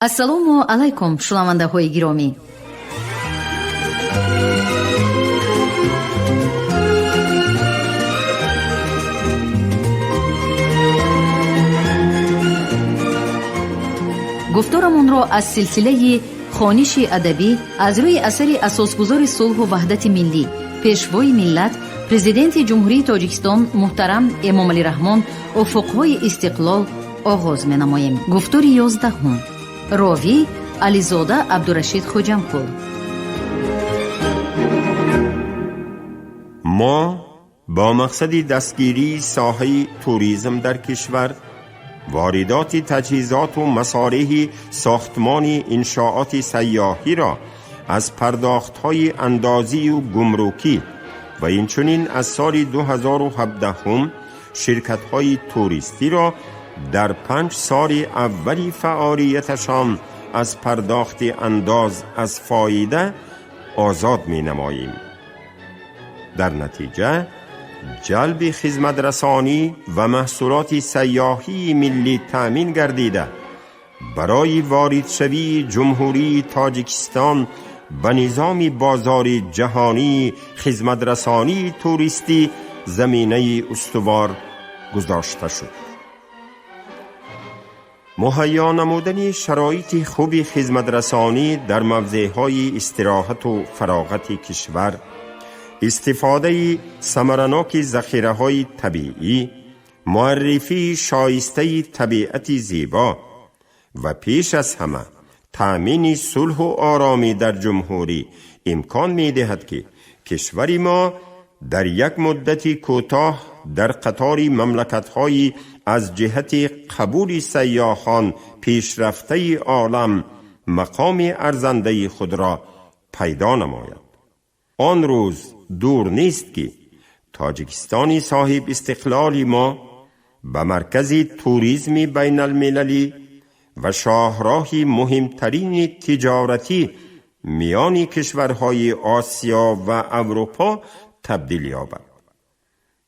ассалому алайкум шунавандаҳои гиромӣ. гуфторамонро аз силсилаи хониши адабӣ аз рӯи асари асосгузори сулҳу ваҳдати миллӣ, пешвои миллат, президенти ҷумҳурии тоҷикистон муҳтарам эмомалӣ раҳмон уфуқҳои истиқлол оғоз менамоем. гуфтори 11. рови ализода абдурашид хоҷампур. ما با مقصد دستگیری ساحه توریسم در کشور، واردات تجهیزات و مصارح ساختمان انشاءات سیاحی را از پرداخت‌های اندازی و گمرکی و اینچنین از سال 2017 شرکت‌های توریستی را در 5 سال اولی فعالیتشان از پرداخت انداز از فایده آزاد می‌نماییم. در نتیجه جلب خدمت‌رسانی و محصولات سیاحی ملی تأمین گردیده برای واردشوی جمهوری تاجیکستان به نظام بازار جهانی خدمت‌رسانی توریستی زمینه استوار گذاشته شد. مهیا نمودن شرایط خوب خدمت‌رسانی در موضع‌های استراحت و فراغت کشور، استفاده ثمرناک ذخیره‌های طبیعی، معرفی شایسته طبیعت زیبا و پیش از همه تأمین صلح و آرامی در جمهوری امکان می‌دهد که کشور ما در یک مدت کوتاه در قطار مملکت‌های از جهت قبول سیاحان پیشرفته عالم مقام ارزنده خود را پیدا نماید. آن روز دور نیست که تاجیکستان صاحب استقلال ما به مرکز توریسم بین المللی و شاهراه مهمترین تجارتی میان کشورهای آسیا و اروپا تبدیل یابد.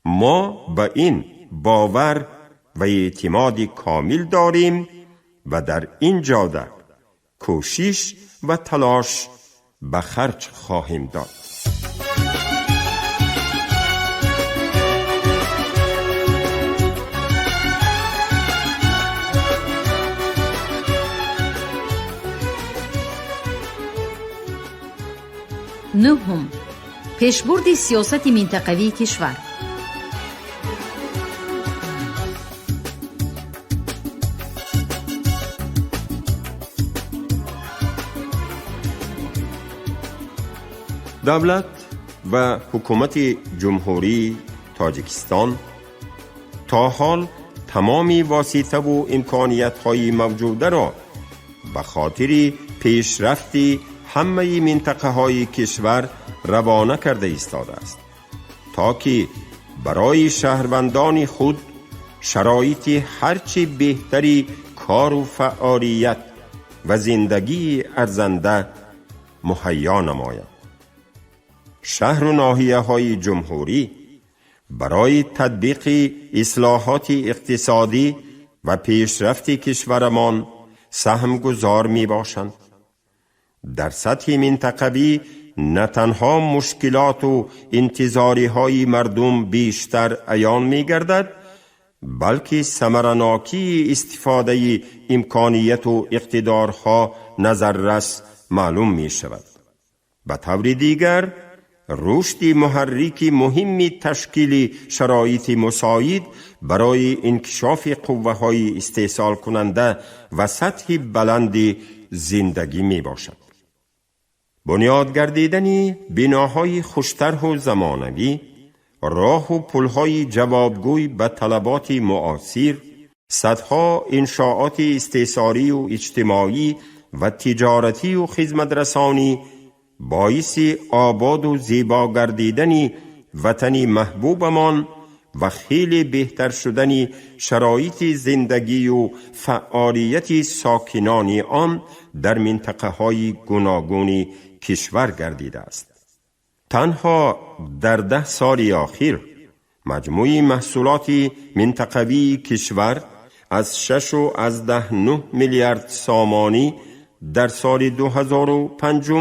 ما به این باور و اعتماد کامل داریم و در این جاده کوشش و تلاش به خرج خواهیم داد. نهم. پیشبرد سیاست منطقوی کشور. دولت و حکومت جمهوری تاجیکستان تا حال تمامی واسطه و امکانیت‌های موجوده را به خاطر پیشرفت همه منطقه‌های کشور روانه کرده ایستاده است تا که برای شهروندان خود شرایط هرچی بهتری کار و فعالیت و زندگی ارزنده مهیا نماید. شهر و ناحیه‌های جمهوری برای تطبیق اصلاحات اقتصادی و پیشرفت کشورمان سهمگذار می باشند. در سطح منطقوی نه تنها مشکلات و انتظاری‌های مردم بیشتر عیان می گردد، بلکه ثمرناکی استفاده امکانیت و اقتدارها نظررس معلوم می شود. به طور دیگر رشد محرک مهمی تشکیل شرایط مساعد برای انکشاف قوه‌های استحصال کننده و سطح بلند زندگی می باشد. بنیاد گردیدن بناهای خوش‌طرح و زمانوی، راه و پل‌های جوابگوی به طلبات معاصر، صدها انشاءات استحصالی و اجتماعی و تجارتی و خدمت‌رسانی باعث آباد و زیبا گردیدن وطن محبوبمان و خیلی بهتر شدن شرایط زندگی و فعالیت ساکنان آن در منطقه‌های گوناگون کشور گردیده است. تنها در 10 سال اخیر مجموع محصولات منطقوی کشور از 6.9 میلیارد سامانی در سال 2005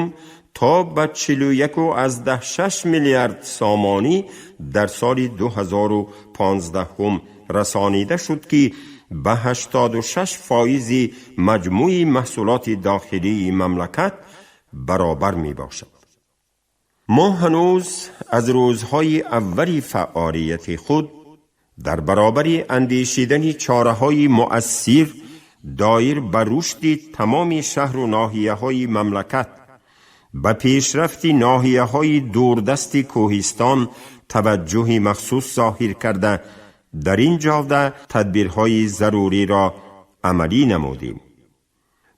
تا به 41.6 میلیارد سامانی در سال 2015 رسانیده شد که به 86% مجموع محصولات داخلی مملکت برابر می باشد. ما هنوز از روزهای اولی فعالیت خود در برابر اندیشیدن چاره‌های مؤثر دایر بر رشد تمام شهر و ناحیه‌های مملکت به پیشرفت ناحیه‌های دوردست کوهستان توجه مخصوص ظاهر کرده در این جهت تدبیرهای ضروری را عملی نمودیم.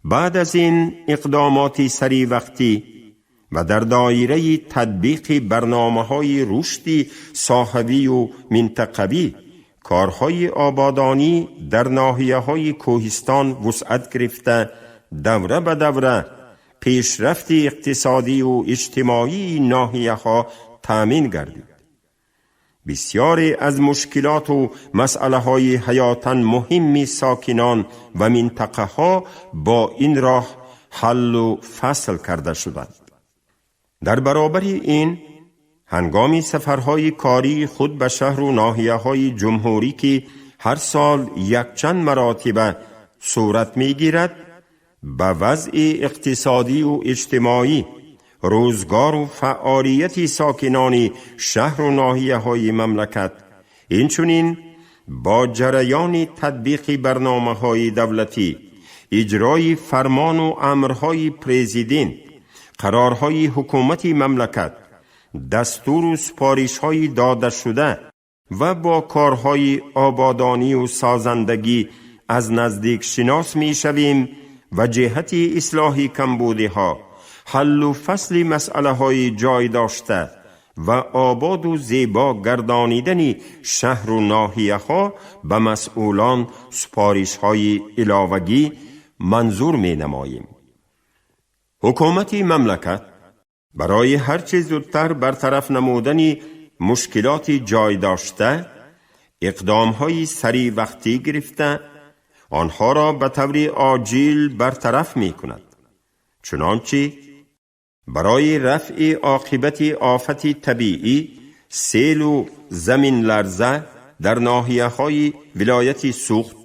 بعد از این اقدامات سریع وقتی و در دایره تطبیق برنامه‌های رشد ساحوی و منطقوی، کارهای آبادانی در ناحیه‌های کوهستان وسعت گرفته دوره به دوره پیشرفت اقتصادی و اجتماعی ناحیه‌ها تامین گردید. بسیاری از مشکلات و مسئله‌های حیاتاً مهم ساکنان و منطقه‌ها با این راه حل و فصل کرده شدند. در برابر این، هنگام سفرهای کاری خود به شهر و ناحیه‌های جمهوری که هر سال یک چند مراتب صورت می‌گیرد، به وضع اقتصادی و اجتماعی، روزگار و فعالیت ساکنان شهر و ناحیه‌های مملکت، اینچنین با جریان تطبیق برنامه‌های دولتی، اجرای فرمان و امرهای پرزیدنت، قرارهای حکومت مملکت، دستور و سپارش‌های داده شده و با کارهای آبادانی و سازندگی از نزدیک شناس می‌شویم و جهت اصلاح کمبودها، حل و فصل مسئله‌های جای داشته و آباد و زیبا گردانیدن شهر و ناحیه‌ها به مسئولان سپارش‌های علاوگی منظور می‌نماییم. حکومت مملکت برای هرچه زودتر برطرف نمودن مشکلات جای داشته اقدام‌های سریع وقتی گرفته آنها را به طور عاجل برطرف می‌کند. چنانچه برای رفع عاقبت آفت طبیعی، سیل و زمین لرزه در ناحیه‌های ولایت سوخت،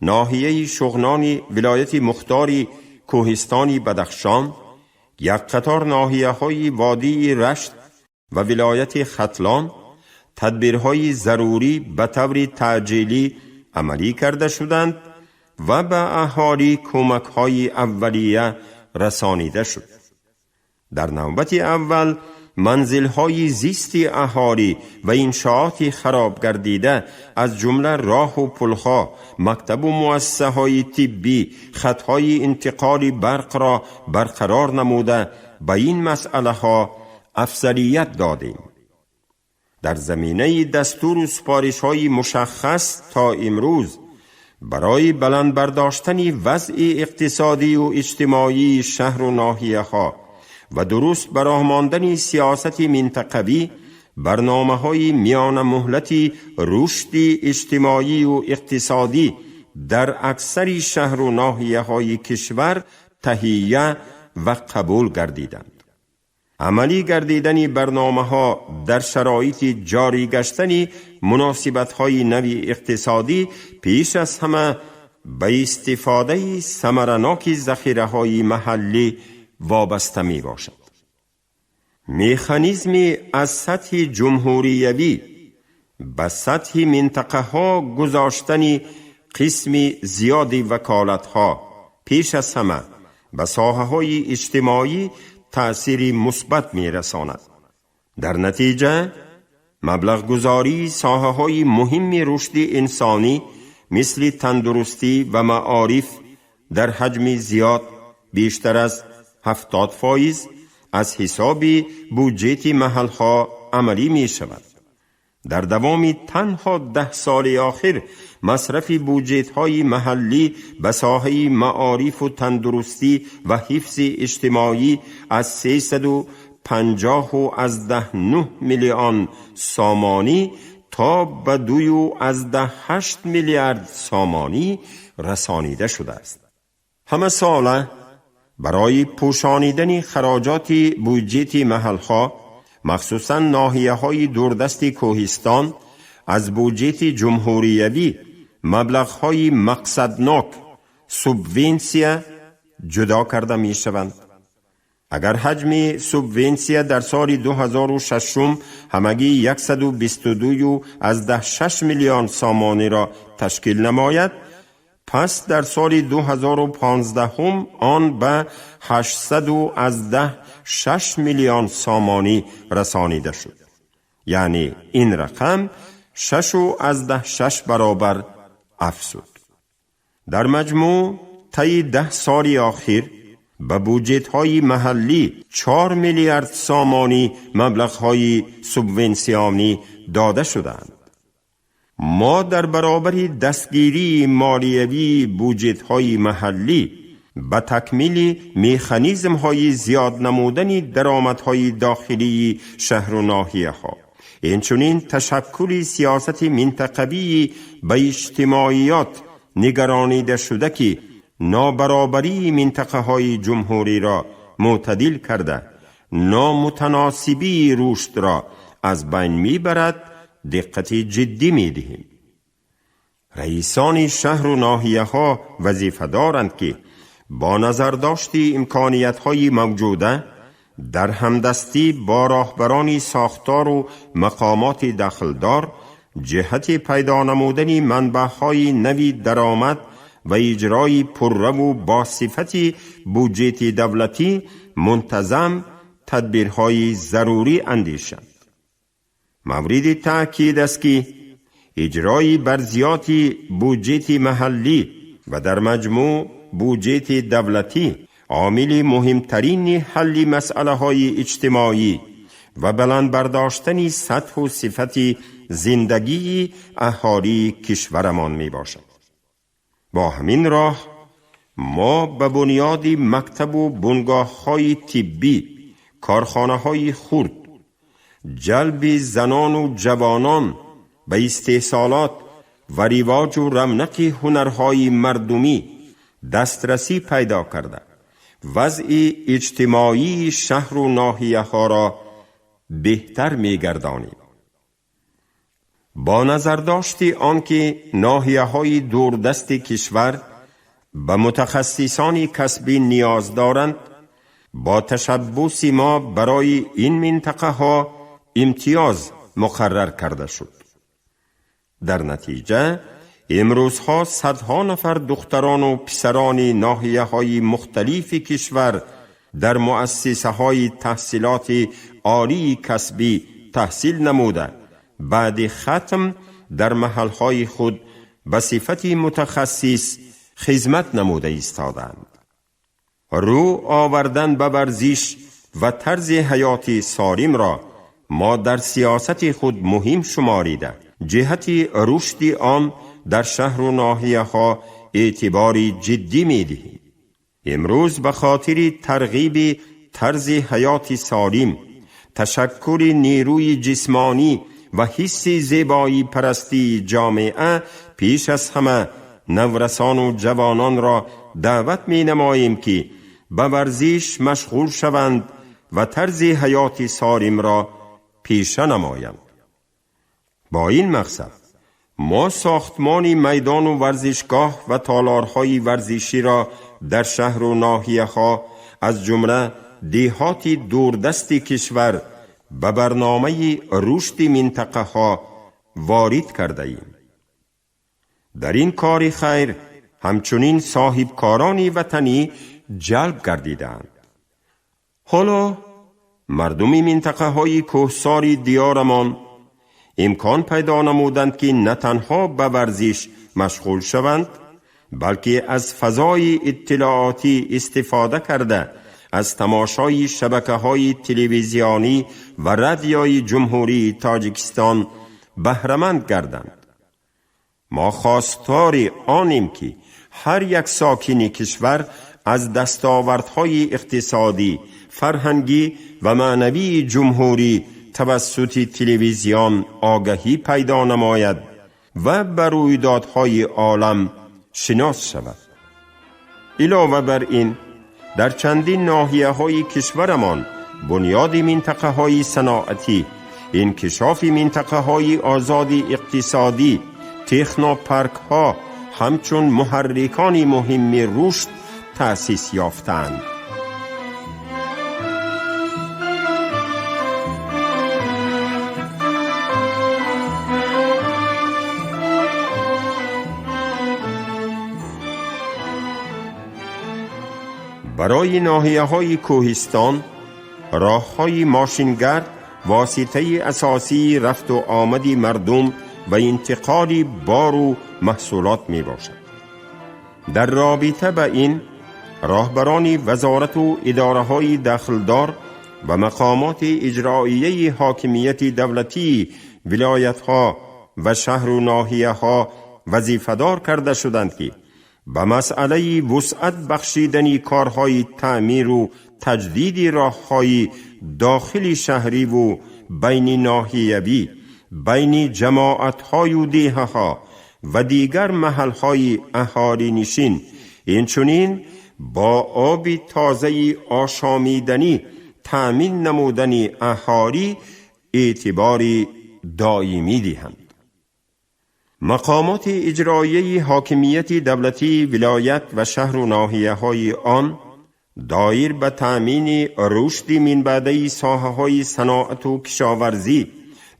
ناحیه شغنان ولایت مختار کوهستان بدخشان، یک قطار ناحیه‌های وادی رشت و ولایت ختلان، تدبیرهای ضروری به طور تعجیلی عملی کرده شدند و به اهالی کمک‌های اولیه رسانیده شد. در نوبت اول منزل‌های زیست اهالی و انشاءات خراب گردیده از جمله راه و پل‌ها، مکتب و مؤسسه‌های طبی، خط‌های انتقال برق را برقرار نموده به این مسئله‌ها افضلیت دادیم. در زمینه دستور و سپارش‌های مشخص تا امروز برای بلند برداشتن وضع اقتصادی و اجتماعی شهر و ناحیه‌ها و درست براه ماندن سیاست منطقوی، برنامه‌های میان مهلتی رشد اجتماعی و اقتصادی در اکثر شهر و ناحیه‌های کشور تهیه و قبول گردیدند. عملی گردیدن برنامه‌ها در شرایط جاری گشتن مناسبت‌های نوی اقتصادی پیش از همه به استفاده ثمرناک ذخیره‌های محلی وابسته می باشد. مکانیزم از سطح جمهوریوی به سطح منطقه ها گذاشتن قسم زیادی وکالت ها پیش از همه به ساحه های اجتماعی تأثیر مثبت می رساند. در نتیجه مبلغ گذاری ساحه های مهم رشد انسانی مثل تندرستی و معارف در حجم زیاد بیشتر از 70% از حساب بودجه محلها عملی می شود. در دوام تنها 10 سال آخر مصرف بودجه های محلی به ساحه معارف و تندرستی و حفظ اجتماعی از 350.9 میلیون سامانی تا به 2.8 میلیارد سامانی رسانیده شده است. همه ساله برای پوشانیدن خراجات بودجه محلها، مخصوصاً ناحیه‌های دوردست کوهستان، از بودجه جمهوریوی مبلغ‌های مقصدناک سوبونسیا جدا کرده می شوند. اگر حجم سوبونسیا در سال 2006 همگی 122.6 میلیون سامانی را تشکیل نماید، پس در سال 2015 آن به 816 میلیون سامانی رسانیده شد. یعنی این رقم 6 برابر افزود. در مجموع طی 10 سال اخیر به بودجه‌های محلی 4 میلیارد سامانی مبلغ‌های سوبونسیونی داده شدند. ما در برابر دستگیری مالیوی بودجه‌های محلی به تکمیل مکانیزم‌های زیاد نمودن درآمدهای داخلی شهر و ناحیه‌ها، اینچنین تشکل سیاست منطقوی به اجتماعیات نگرانیده شده که نابرابری منطقه‌های جمهوری را معتدل کرده، نامتناسبی رشد را از بین می‌برد، دقت جدی می‌دهیم. رئیسان شهر و ناحیه‌ها وظیفه دارند که با نظر داشتی امکانیت‌های موجوده در همدستی با راهبران ساختار و مقامات دخلدار جهت پیدا نمودن منبع‌های نوی درآمد و اجرای پررو و با صفت بودجه دولتی منتظم تدبیرهای ضروری اندیشند. مورد تأکید است که اجرای برزیات بودجه محلی و در مجموع بودجه دولتی عامل مهمترین حل مسئله های اجتماعی و بلند برداشتن سطح و صفت زندگی اهالی کشورمان می باشد. با همین راه ما به بنیاد مکتب و بنگاه های طبی، کارخانه های خرد، جلب زنان و جوانان به استحصالات و رواج و رونق هنرهای مردمی دسترسی پیدا کرده، وضع اجتماعی شهر و ناحیه ها را بهتر می گردانیم. با نظر داشتی آنکه ناحیه های دوردست کشور به متخصصان کسبی نیاز دارند، با تشبث ما برای این منطقه ها امتیاز مقرر کرده شد. در نتیجه امروزها صدها نفر دختران و پسران ناحیه های مختلف کشور در مؤسسه های تحصیلات عالی کسبی تحصیل نموده، بعد ختم در محلهای خود به صفت متخصص خدمت نموده ایستادند. رو آوردن به ورزش و طرز حیات سالم را ما در سیاست خود مهم شماریده، جهت رشد آن در شهر و ناحیه ها اعتباری جدی می دهیم. امروز به خاطر ترغیب طرز حیات سالم، تشکل نیروی جسمانی و حس زیبایی پرستی جامعه، پیش از همه نورسان و جوانان را دعوت می نماییم که به ورزش مشغول شوند و طرز حیات سالم را پیشه نمایند. با این مقصد ما ساختمان میدان و ورزشگاه و تالارهای ورزشی را در شهر و ناحیه ها از جمله دهات دوردست کشور به برنامه رشد منطقه ها وارد کرده ایم. در این کار خیر همچنین صاحبکاران وطنی جلب گردیدند. حالا مردم منطقه های کوهسار دیارمان امکان پیدا نمودند که نه تنها به ورزش مشغول شوند، بلکه از فضای اطلاعاتی استفاده کرده از تماشای شبکه‌های تلویزیونی و رادیوی جمهوری تاجیکستان بهره‌مند گردند. ما خواستار آنیم که هر یک ساکن کشور از دستاوردهای اقتصادی، فرهنگی و معنوی جمهوری توسط تلویزیون آگاهی پیدا نماید و بر رویدادهای عالم شناس شود. علاوه بر این در چندین ناحیه‌های کشورمان بنیاد منطقه‌های صناعتی، انکشاف منطقه‌های آزاد اقتصادی، تکنوپارک‌ها همچون محرکان مهم رشد تأسیس یافتند. برای ناحیه‌های کوهستان، راه‌های ماشینگرد واسطه اساسی رفت و آمد مردم و انتقال بار و محصولات می باشد. در رابطه با این، راهبران وزارت و اداره‌های داخلدار و مقامات اجراییه حاکمیت دولتی ولایت‌ها و شهر و ناحیه‌ها وظیفه‌دار کرده شدند که به مسئله وسعت بخشیدن کارهای تعمیر و تجدید راه‌های داخل شهری و بین ناحیوی، بین جماعت‌های و دیه‌ها و دیگر محل‌های اهالی نشین، اینچنین با آب تازه آشامیدنی تأمین نمودن اهالی اعتبار دائمی دهند. مقامات اجرایی حاکمیت دولتی ولایت و شهر و ناحیه‌های آن دایر به تأمین رشد منبعدی ساحه‌های صناعت و کشاورزی،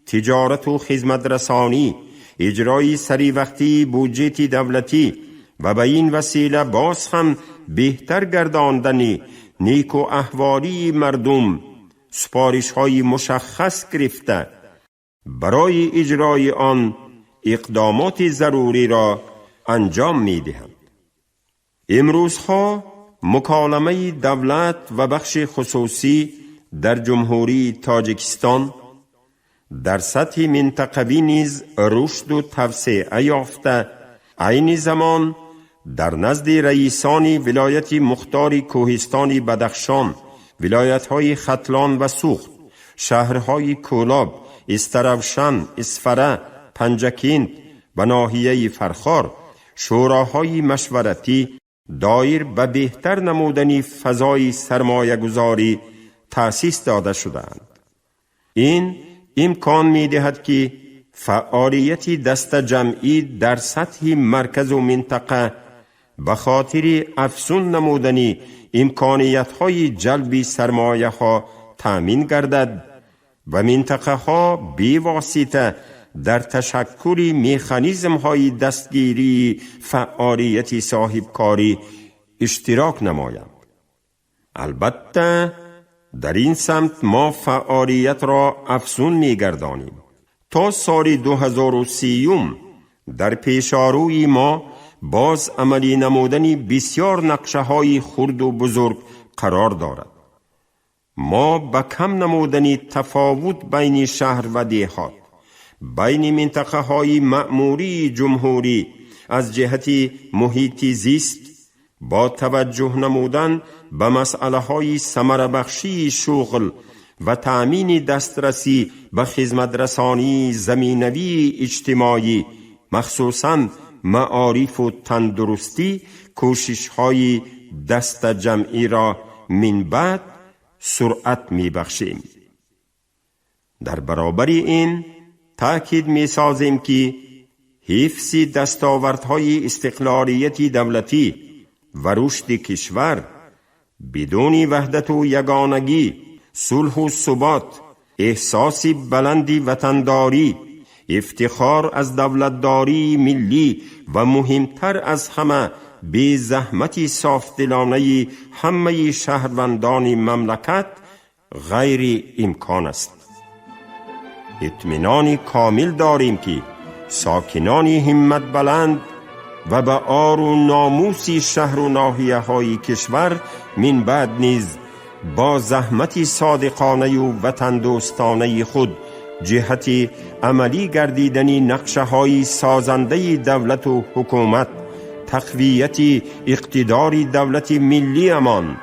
تجارت و خدمت رسانی، اجرای سری وقتی بودجه دولتی و به این وسیله باز هم بهتر گرداندن نیک و احوالی مردم سپارش‌های مشخص گرفته برای اجرای آن اقدامات ضروری را انجام می‌دهند. امروزها مکالمه دولت و بخش خصوصی در جمهوری تاجیکستان در سطح منطقوی نیز رشد و توسعه یافته، عین زمان در نزد رئیسان ولایت مختار کوهستان بدخشان، ولایت‌های ختلان و سوخت، شهرهای کولاب، استروشن، اسفره، پنجکند و ناحیه فرخار، شوراهای مشورتی دایر به بهتر نمودن فضای سرمایه گذاری تأسیس داده شدند. این امکان می دهد که فعالیت دست جمعی در سطح مرکز و منطقه به خاطر افزون نمودن امکانیت‌های جلب سرمایه ها تأمین گردد و منطقه ها بی واسطه در تشکل مکانیزم های دستگیری فعالیت صاحبکاری اشتراک نمایند. البته در این سمت ما فعالیت را افزون می‌گردانیم. تا سال 2030 در پیشاروی ما باز عملی نمودن بسیار نقشه های خرد و بزرگ قرار دارد. ما با کم نمودن تفاوت بین شهر و دیهات، بین منطقه های مأموری جمهوری از جهت محیط زیست، با توجه نمودن به مسئله های ثمره بخشی شغل و تأمین دسترسی به خدمت رسانی زمینوی اجتماعی، مخصوصاً معارف و تندرستی، کوشش های دست جمعی را من بعد سرعت می بخشیم. در برابر این تأکید می سازیم که حفظ دستاوردهای استقلالیت دولتی و رشد کشور بدون وحدت و یگانگی، صلح و ثبات، احساس بلندی وطنداری، افتخار از دولتداری ملی و مهمتر از همه به زحمت صافدلانه همه شهروندان مملکت غیر امکان است. اطمینان کامل داریم که ساکنان همت بلند و به آر و ناموس شهر و ناحیه های کشور من بعد نیز با زحمت صادقانه و وطن دوستانه خود جهت عملی گردیدن نقشه های سازنده دولت و حکومت، تقویت اقتدار دولت ملی امان،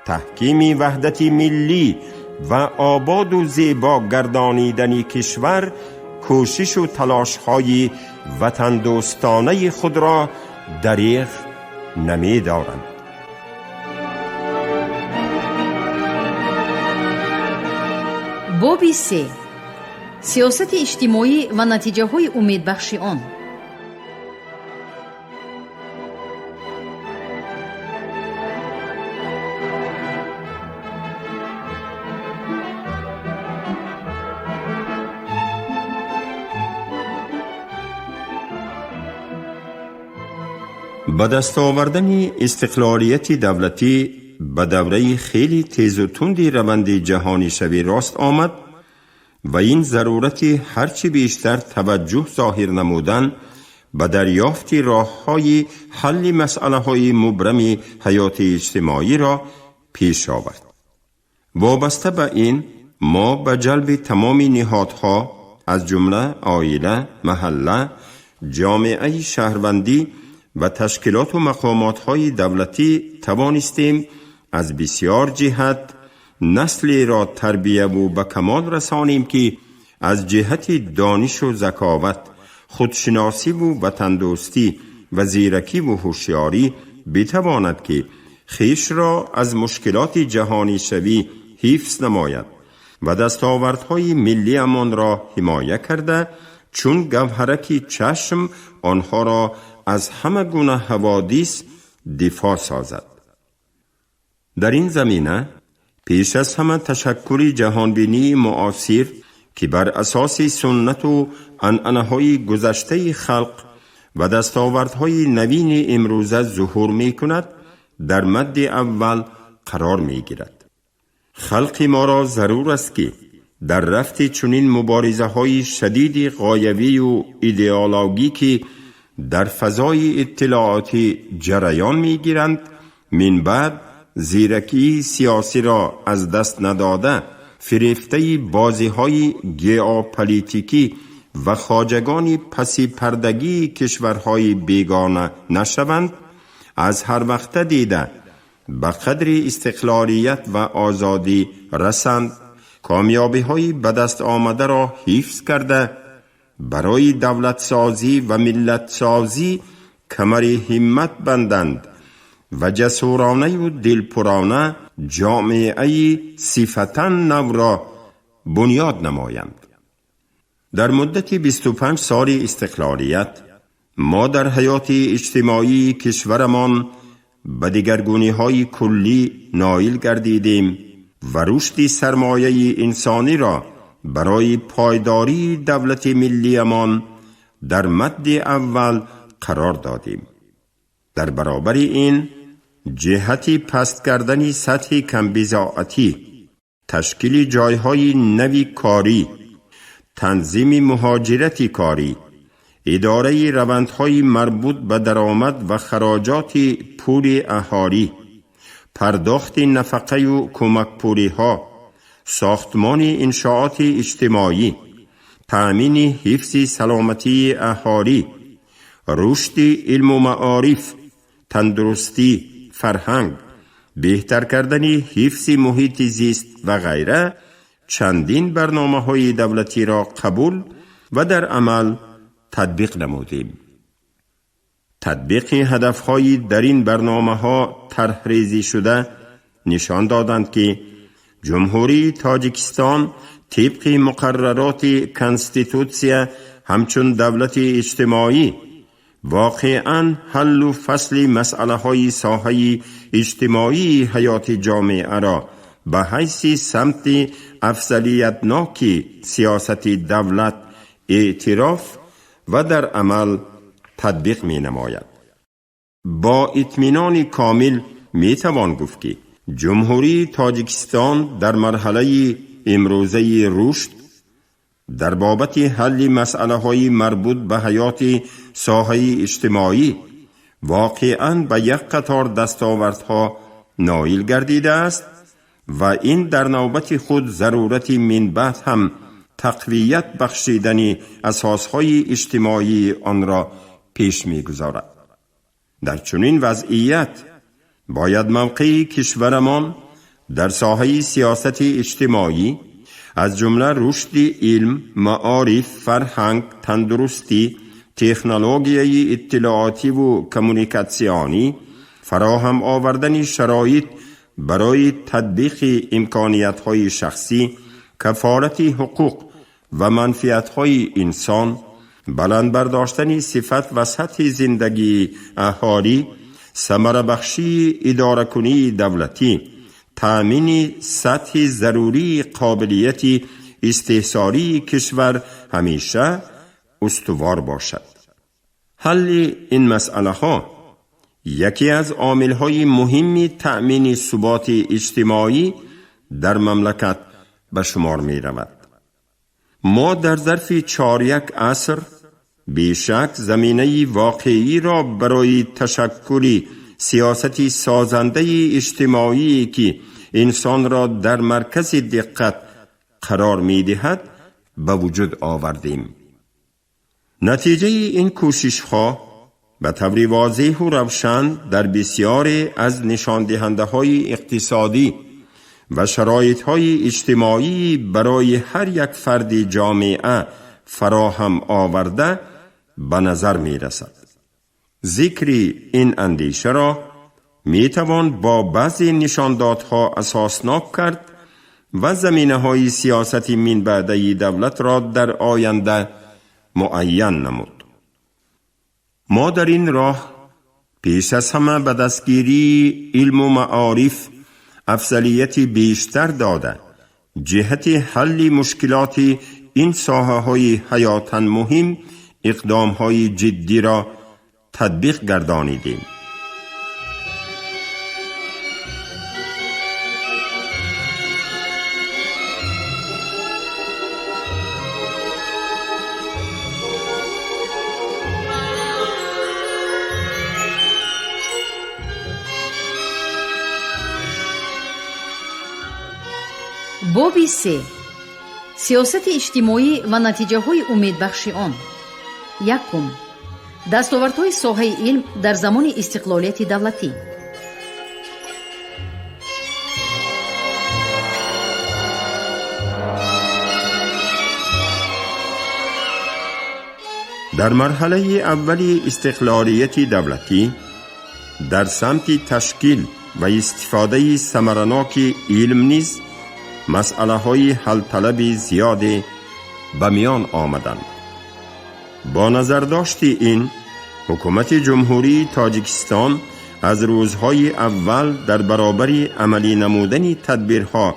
تحکیم وحدت ملی و آباد و زیبا گردانیدن کشور کوشش و تلاش‌های وطن دوستانه خود را دریغ نمی‌دارند. باب 3. سیاست اجتماعی و نتیجه‌های امیدبخش آن. به دست آوردن استقلالیت دولتی به دوره خیلی تیز و تندی روند جهانی شوی راست آمد و این ضرورت هرچی بیشتر توجه ظاهر نمودن به دریافت راه‌های حل مسئله‌های مبرم حیات اجتماعی را پیش آورد. وابسته به این ما به جلب تمام نهادها از جمله عائله، محله، جامعه شهروندی و تشکیلات و مقامات‌های دولتی توانستیم از بسیار جهت نسلی را تربیت و به کمال رسانیم که از جهت دانش و ذکاوت، خودشناسی و وطن دوستی و زیرکی و هوشیاری بتواند که خویش را از مشکلات جهانی شوی حفظ نماید و دستاوردهای ملی امان را حمایت کرده چون گوهرکی چشم آنها را از همه گونه حوادث دفاع سازد. در این زمینه پیش از همه تشکل جهانبینی معاصر که بر اساس سنت و عنعنه‌های گذشته خلق و دستاوردهای نوین امروزه ظهور می کند در مد اول قرار می گیرد. خلق ما را ضرور است که در رفت چنین مبارزه های شدید غایوی و ایدئولوژیکی در فضای اطلاعاتی جریان می گیرند، من بعد زیرکی سیاسی را از دست نداده فریفته بازی های ژئوپلیتیکی و خواجگان پسی پردگی کشورهای بیگانه نشوند، از هر وقت دیده به قدر استقلالیت و آزادی رسند، کامیابی های به دست آمده را حفظ کرده برای دولت سازی و ملت سازی کمر همت بندند و جسورانه و دلپرانه جامعه صفتاً نو را بنیاد نمایند. در مدت 25 سال استقلالیت ما در حیات اجتماعی کشورمان به دگرگونی‌های کلی نائل گردیدیم و رشد سرمایه انسانی را برای پایداری دولت ملی امان در مد اول قرار دادیم. در برابر این جهت پست کردن سطح کمبزاعتی، تشکیل جایهای نوی کاری، تنظیم مهاجرت کاری، اداره روندهای مربوط به درآمد و خراجات پول اهالی، پرداخت نفقه و کمک پولی ها، ساختمان انشاءات اجتماعی، تأمین حفظ سلامتی اهالی، رشد علم و معارف، تندرستی، فرهنگ، بهتر کردن حفظ محیط زیست و غیره چندین برنامه‌های دولتی را قبول و در عمل تطبیق نمودیم. تطبیق هدف‌های در این برنامه‌ها طرح‌ریزی شده نشان دادند که جمهوری تاجیکستان طبق مقررات کنستیتوسیا همچون دولت اجتماعی واقعاً حل و فصل مسئله‌های ساحه اجتماعی حیات جامعه را به حیث سمت افضلیتناک سیاست دولت اعتراف و در عمل تطبیق می نماید. با اطمینان کامل می توان گفت که جمهوری تاجیکستان در مرحله امروزه رشد در بابت حل مسئله های مربوط به حیات ساحه اجتماعی واقعاً به یک قطار دستاوردها نائل گردیده است و این در نوبت خود ضرورت من بعد هم تقویت بخشیدن اساسهای اجتماعی آن را پیش می گذارد. در چنین وضعیت باید موقع کشورمان در ساحه سیاست اجتماعی از جمله رشد علم، معارف، فرهنگ، تندرستی، تکنولوژی اطلاعاتی و کمونیکاسیونی، فراهم آوردن شرایط برای تطبیق امکانیت‌های شخصی، کفالت حقوق و منفعت‌های انسان، بلند برداشتن صفت و سطح زندگی اهالی، ثمره بخشی اداره کنی دولتی، تأمین سطح ضروری قابلیت استحصالی کشور همیشه استوار باشد. حل این مسئله ها یکی از عامل‌های مهم تأمین ثبات اجتماعی در مملکت به شمار می رود. ما در ظرف 4 عصر بیشک زمینه واقعی را برای تشکل سیاست سازنده اجتماعی که انسان را در مرکز دقت قرار می دهد به وجود آوردیم. نتیجه این کوشش ها به طور واضح و روشن در بسیاری از نشان دهنده های اقتصادی و شرایط های اجتماعی برای هر یک فرد جامعه فراهم آورده به نظر می رسد. ذکر این اندیشه را می توان با بعضی نشاندادها اساسناک کرد و زمینه های سیاست من بعده دولت را در آینده معین نمود. ما در این راه پیش از همه به دستگیری علم و معارف افضلیت بیشتر داده جهت حل مشکلات این ساحه های حیاتاً مهم اقدام های جدی را تطبیق گردانیدیم. بابی 3. سیاست اجتماعی و نتیجه های امیدبخش آن. 1. دستاوردهای ساحه علم در زمان استقلالیت دولتی. در مرحله اول استقلالیت دولتی در سمت تشکیل و استفاده ثمرناک علم نیز مسئله های حل طلب زیاد به میان آمدند. با نظر داشت این، حکومت جمهوری تاجیکستان از روزهای اول در برابر عملی نمودن تدبیرها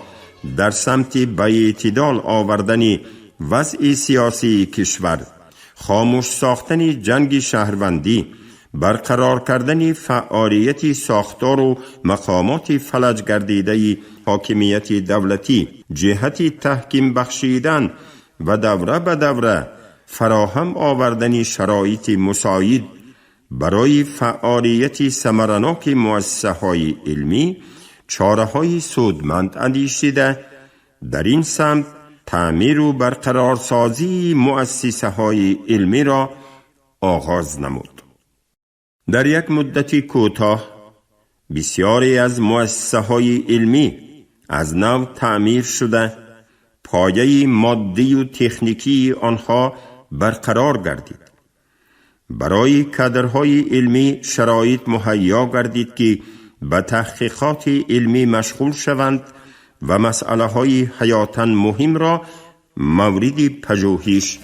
در سمت به اعتدال آوردن وضع سیاسی کشور، خاموش ساختن جنگ شهروندی، برقرار کردن فعالیت ساختار و مقامات فلج گردیده حاکمیت دولتی جهت تحکیم بخشیدن و دوره به دوره فراهم آوردن شرایط مساعد برای فعالیت ثمرناک مؤسسه‌های علمی چاره‌های سودمند اندیشیده در این سمت تعمیر و برقرارسازی مؤسسه‌های علمی را آغاز نمود. در یک مدت کوتاه بسیاری از مؤسسه‌های علمی از نو تعمیر شده، پایه مادی و تکنیکی آنها برقرار گردید. برای کادرهای علمی شرایط مهیا گردید که به تحقیقات علمی مشغول شوند و مسئله‌های حیاتاً مهم را مورد پژوهش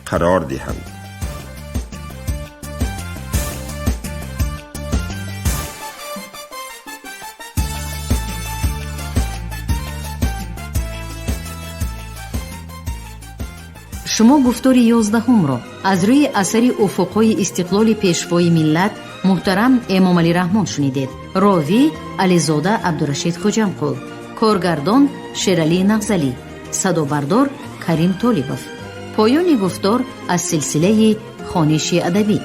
قرار دهند. شما گفتار 11 را از روی اثر افقهای استقلال پیشوای ملت محترم امام علی رحمان شنیدید. راوی علیزاده عبدالرشید خوجمقل، کارگردان شیرعلی نغزلی، صدابردار کریم طالبوف. پایان گفتار از سلسله خوانش ادبی.